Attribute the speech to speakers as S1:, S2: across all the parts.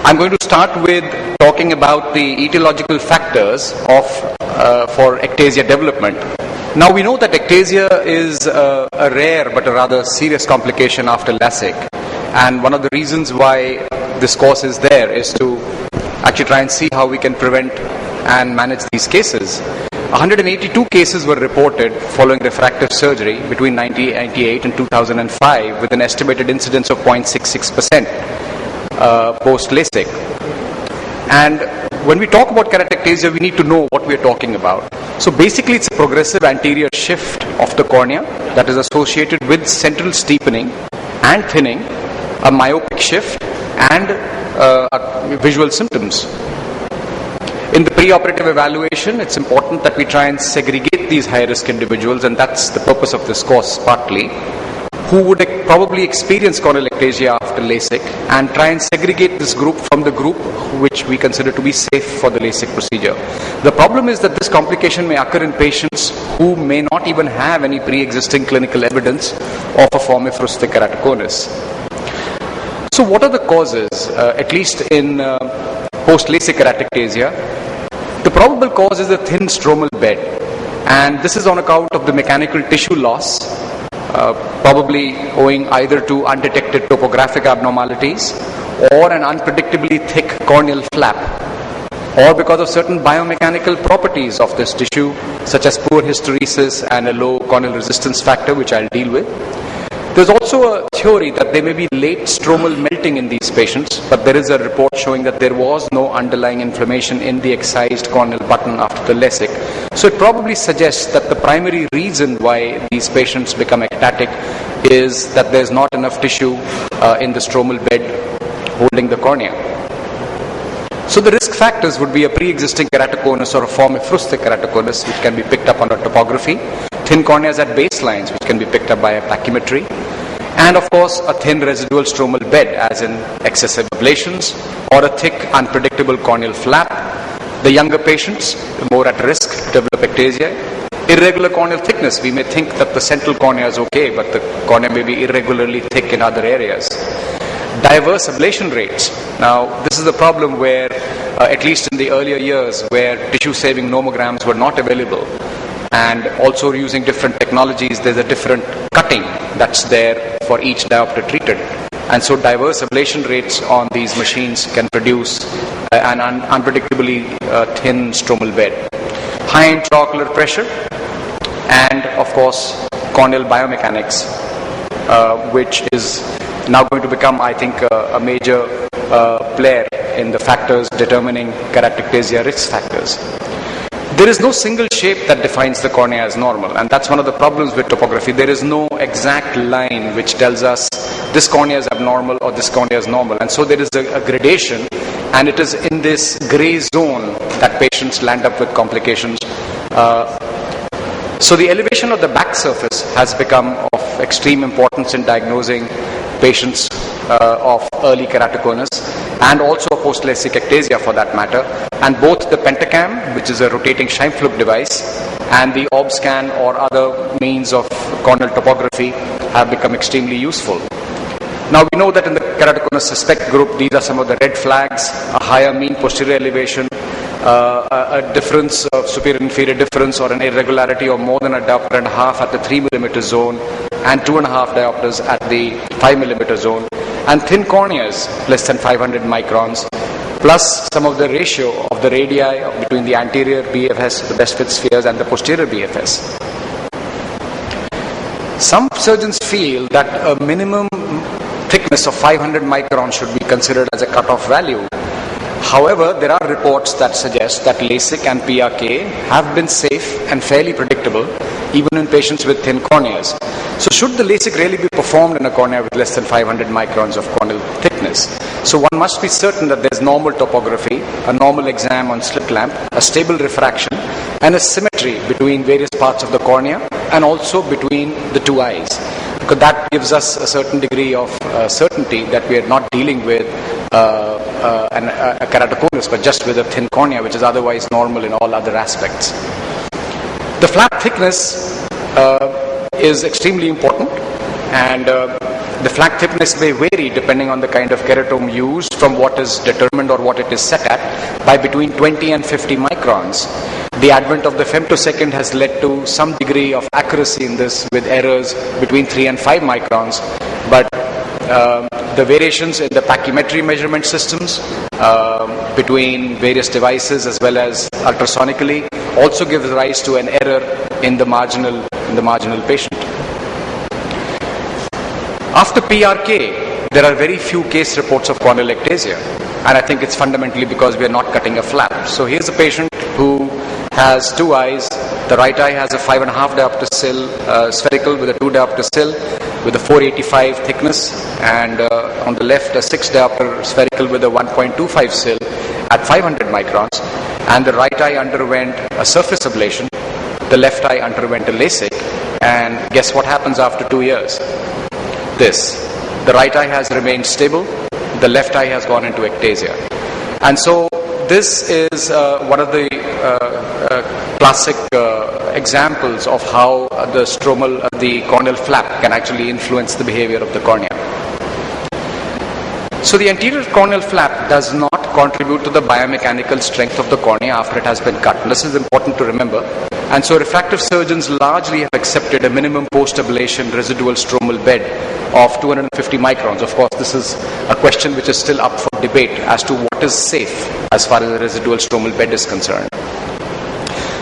S1: I'm going to start with talking about the etiological factors for ectasia development. Now we know that ectasia is a rare but a rather serious complication after LASIK, and one of the reasons why this course is there is to actually try and see how we can prevent and manage these cases. 182 cases were reported following refractive surgery between 1998 and 2005 with an estimated incidence of 0.66% post LASIK. And when we talk about keratoectasia, we need to know what we are talking about. So basically it's a progressive anterior shift of the cornea that is associated with central steepening and thinning, a myopic shift, and visual symptoms. In the preoperative evaluation, it's important that we try and segregate these high-risk individuals, and that's the purpose of this course partly, who would probably experience corneal ectasia after LASIK, and try and segregate this group from the group which we consider to be safe for the LASIK procedure. The problem is that this complication may occur in patients who may not even have any pre-existing clinical evidence of a formifrostic keratoconus. So what are the causes, at least in post-LASIK keratoectasia? The probable cause is a thin stromal bed, and this is on account of the mechanical tissue loss, probably owing either to undetected topographic abnormalities or an unpredictably thick corneal flap, or because of certain biomechanical properties of this tissue, such as poor hysteresis and a low corneal resistance factor, which I'll deal with. There's also a theory that there may be late stromal melting in these patients, but there is a report showing that there was no underlying inflammation in the excised corneal button after the LASIK. So it probably suggests that the primary reason why these patients become ectatic is that there's not enough tissue in the stromal bed holding the cornea. So the risk factors would be a pre-existing keratoconus or a formifrostic keratoconus, which can be picked up under topography, thin corneas at baselines, which can be picked up by a pachymetry, and of course a thin residual stromal bed, as in excessive ablations, or a thick unpredictable corneal flap. The younger patients, more at risk to develop ectasia. Irregular corneal thickness, we may think that the central cornea is okay, but the cornea may be irregularly thick in other areas. Diverse ablation rates. Now, this is the problem where, at least in the earlier years, where tissue-saving nomograms were not available, and also using different technologies, there's a different cutting that's there for each diopter treated. And so diverse ablation rates on these machines can produce an unpredictably thin stromal bed. High intraocular pressure, and of course corneal biomechanics, which is now going to become, I think, a major player in the factors determining keratoectasia risk factors. There is no single shape that defines the cornea as normal, and that's one of the problems with topography. There is no exact line which tells us this cornea is abnormal or this cornea is normal, and so there is a gradation, and it is in this gray zone that patients land up with complications. So the elevation of the back surface has become of extreme importance in diagnosing patients of early keratoconus, and also post-LASIK ectasia for that matter. And both the pentacam, which is a rotating Scheimpflug device, and the OBSCAN or other means of corneal topography have become extremely useful. Now we know that in the keratoconus suspect group, these are some of the red flags: a higher mean posterior elevation, a difference of superior-inferior difference or an irregularity of more than a diopter and a half at the 3 mm zone, and 2.5 diopters at the 5 mm zone, and thin corneas less than 500 microns, plus some of the ratio of the radii between the anterior BFS, the best fit spheres, and the posterior BFS. Some surgeons feel that a minimum thickness of 500 microns should be considered as a cutoff value. However, there are reports that suggest that LASIK and PRK have been safe and fairly predictable even in patients with thin corneas. So should the LASIK really be performed in a cornea with less than 500 microns of corneal thickness? So one must be certain that there's normal topography, a normal exam on slit lamp, a stable refraction, and a symmetry between various parts of the cornea and also between the two eyes. Because that gives us a certain degree of certainty that we are not dealing with a keratoconus, but just with a thin cornea, which is otherwise normal in all other aspects. The flap thickness is extremely important, and The flap thickness may vary depending on the kind of keratome used from what is determined or what it is set at by between 20 and 50 microns. The advent of the femtosecond has led to some degree of accuracy in this with errors between 3 and 5 microns, but the variations in the pachymetry measurement systems between various devices as well as ultrasonically also gives rise to an error in the marginal patient. After PRK, there are very few case reports of corneal ectasia, and I think it's fundamentally because we are not cutting a flap. So here's a patient who has two eyes. The right eye has a 5.5 diopter sill, spherical with a 2 diopter sill with a 485 thickness, and on the left a 6 diopter spherical with a 1.25 sill at 500 microns, and the right eye underwent a surface ablation, the left eye underwent a LASIK, and guess what happens after 2 years? The right eye has remained stable, the left eye has gone into ectasia. And so this is one of the classic examples of how the corneal flap can actually influence the behavior of the cornea. So the anterior corneal flap does not contribute to the biomechanical strength of the cornea after it has been cut. And this is important to remember. And so refractive surgeons largely have accepted a minimum post-ablation residual stromal bed of 250 microns. Of course, this is a question which is still up for debate as to what is safe as far as the residual stromal bed is concerned.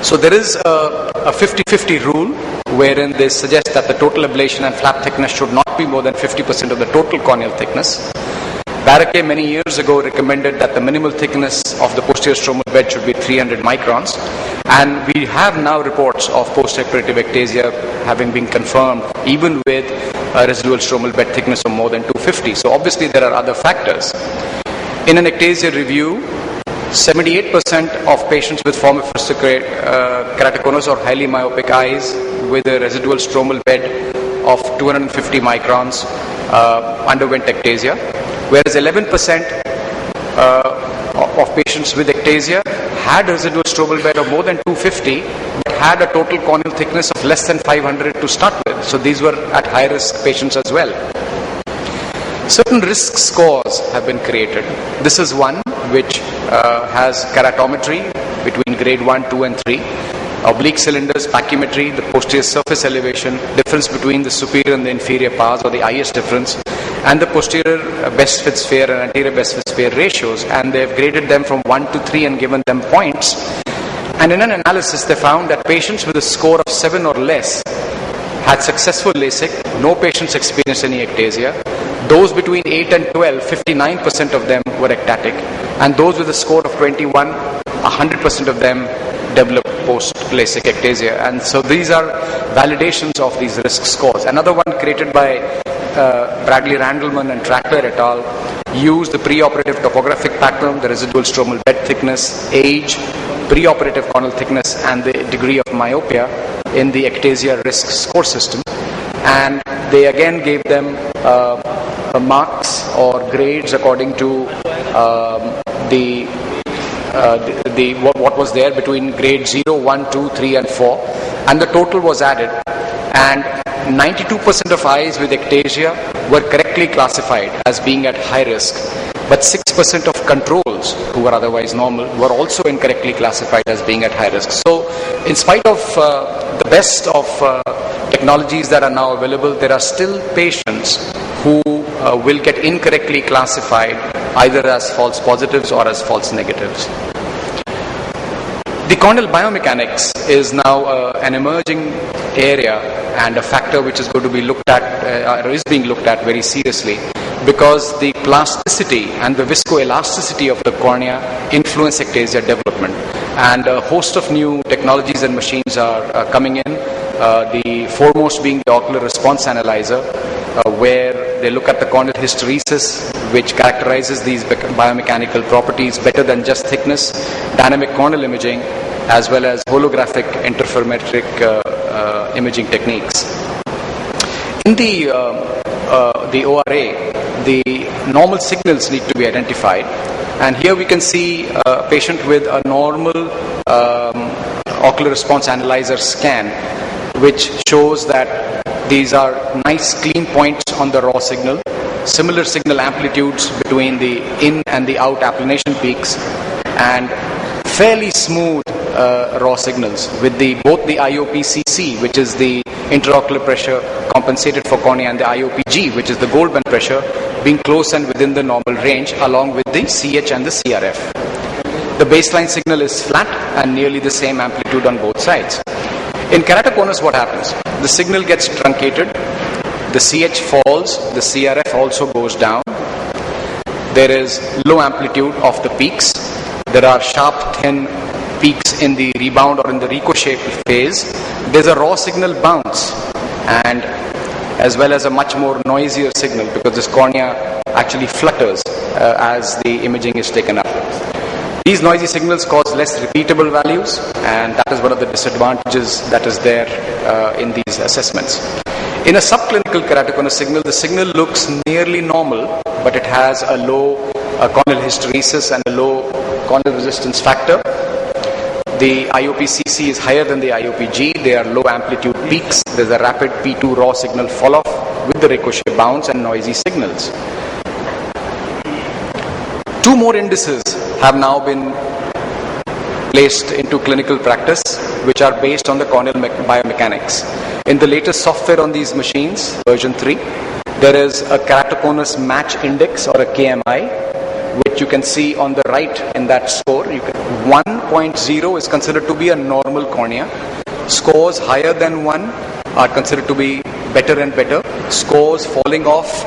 S1: So there is a 50-50 rule wherein they suggest that the total ablation and flap thickness should not be more than 50% of the total corneal thickness. Barraquet many years ago recommended that the minimal thickness of the posterior stromal bed should be 300 microns, and we have now reports of post-operative ectasia having been confirmed even with a residual stromal bed thickness of more than 250. So obviously there are other factors. In an ectasia review, 78% of patients with formiferous keratoconus or highly myopic eyes with a residual stromal bed of 250 microns underwent ectasia, whereas 11% of patients with ectasia had a residual stromal bed of more than 250 but had a total corneal thickness of less than 500 to start with. So these were at high risk patients as well. Certain risk scores have been created. This is one which has keratometry between grade 1, 2 and 3, oblique cylinders, pachymetry, the posterior surface elevation, difference between the superior and the inferior powers or the IS difference, and the posterior best fit sphere and anterior best fit sphere ratios, and they have graded them from 1 to 3 and given them points. And in an analysis they found that patients with a score of 7 or less had successful LASIK, no patients experienced any ectasia. Those between 8 and 12, 59% of them were ectatic, and those with a score of 21, 100% of them developed post-LASIK ectasia. And so these are validations of these risk scores. Another one created by Bradley Randleman and Trackler et al. Used the preoperative topographic pattern, the residual stromal bed thickness, age, preoperative corneal thickness, and the degree of myopia in the ectasia risk score system. And they again gave them marks or grades according to what was there between grade 0, 1, 2, 3 and 4, and the total was added, and 92% of eyes with ectasia were correctly classified as being at high risk, but 6% of controls who were otherwise normal were also incorrectly classified as being at high risk. So in spite of the best of technologies that are now available, there are still patients who will get incorrectly classified either as false positives or as false negatives. The corneal biomechanics is now an emerging area and a factor which is going to be looked at, or is being looked at very seriously, because the plasticity and the viscoelasticity of the cornea influence ectasia development. And a host of new technologies and machines are coming in, the foremost being the ocular response analyzer, where they look at the corneal hysteresis, which characterizes these biomechanical properties better than just thickness, dynamic corneal imaging, as well as holographic interferometric imaging techniques. In the ORA, the normal signals need to be identified, and here we can see a patient with a normal ocular response analyzer scan, which shows that These are nice clean points on the raw signal, similar signal amplitudes between the in and the out applanation peaks, and fairly smooth raw signals with both the IOP-CC, which is the intraocular pressure compensated for cornea, and the IOP-G, which is the Goldman pressure, being close and within the normal range, along with the CH and the CRF. The baseline signal is flat and nearly the same amplitude on both sides. In keratoconus, what happens? The signal gets truncated, the CH falls, the CRF also goes down. There is low amplitude of the peaks. There are sharp, thin peaks in the rebound or in the ricochet phase. There's a raw signal bounce, and as well as a much more noisier signal, because this cornea actually flutters as the imaging is taken up. These noisy signals cause less repeatable values, and that is one of the disadvantages that is there in these assessments. In a subclinical keratoconus signal, the signal looks nearly normal, but it has a low corneal hysteresis and a low corneal resistance factor. The IOP-CC is higher than the IOP-G. They are low amplitude peaks. There's a rapid P2 raw signal fall-off with the ricochet bounce and noisy signals. Two more indices have now been placed into clinical practice, which are based on the corneal biomechanics. In the latest software on these machines, version 3, there is a keratoconus match index, or a KMI, which you can see on the right in that score. 1.0 is considered to be a normal cornea. Scores higher than 1 are considered to be better and better. Scores falling off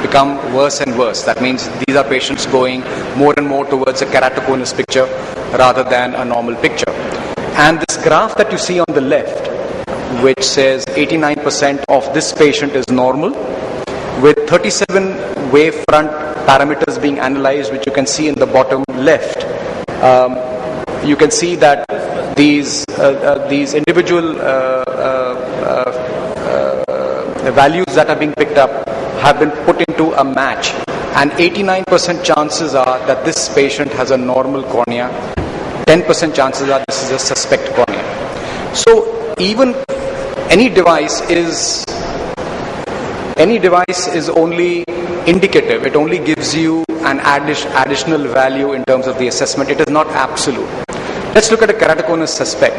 S1: become worse and worse. That means these are patients going more and more towards a keratoconus picture rather than a normal picture. And this graph that you see on the left, which says 89% of this patient is normal, with 37 wavefront parameters being analyzed, which you can see in the bottom left. You can see that these individual values that are being picked up have been put into a match, and 89% chances are that this patient has a normal cornea, 10% chances are this is a suspect cornea. So even any device is only indicative. It only gives you an additional value in terms of the assessment. It is not absolute. Let's look at a keratoconus suspect.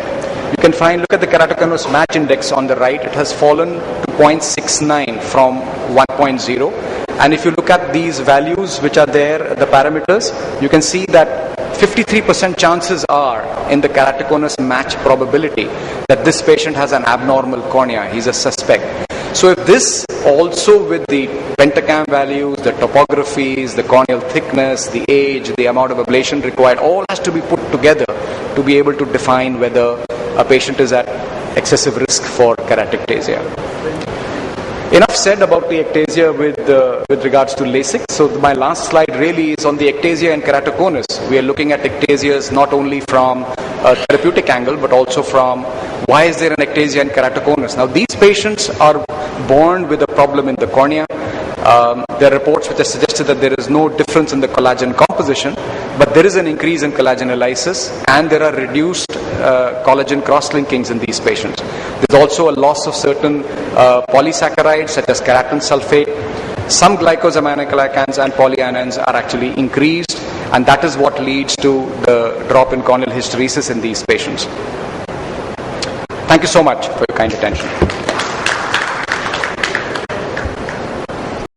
S1: You can look at the keratoconus match index on the right. It has fallen to 0.69 from 1.0. And if you look at these values which are there, the parameters, you can see that 53% chances are in the keratoconus match probability that this patient has an abnormal cornea. He's a suspect. So if this also, with the pentacam values, the topographies, the corneal thickness, the age, the amount of ablation required, all has to be put together to be able to define whether a patient is at excessive risk for keratectasia. Enough said about the ectasia with regards to LASIK. So my last slide really is on the ectasia and keratoconus. We are looking at ectasias not only from a therapeutic angle, but also from why is there an ectasia and keratoconus. Now these patients are born with a problem in the cornea. There are reports which have suggested that there is no difference in the collagen composition, but there is an increase in collagenylysis, and there are reduced collagen cross-linkings in these patients. There's also a loss of certain polysaccharides such as keratin sulfate. Some glycosaminoglycans and polyanions are actually increased, and that is what leads to the drop in corneal hysteresis in these patients. Thank you so much for your kind attention.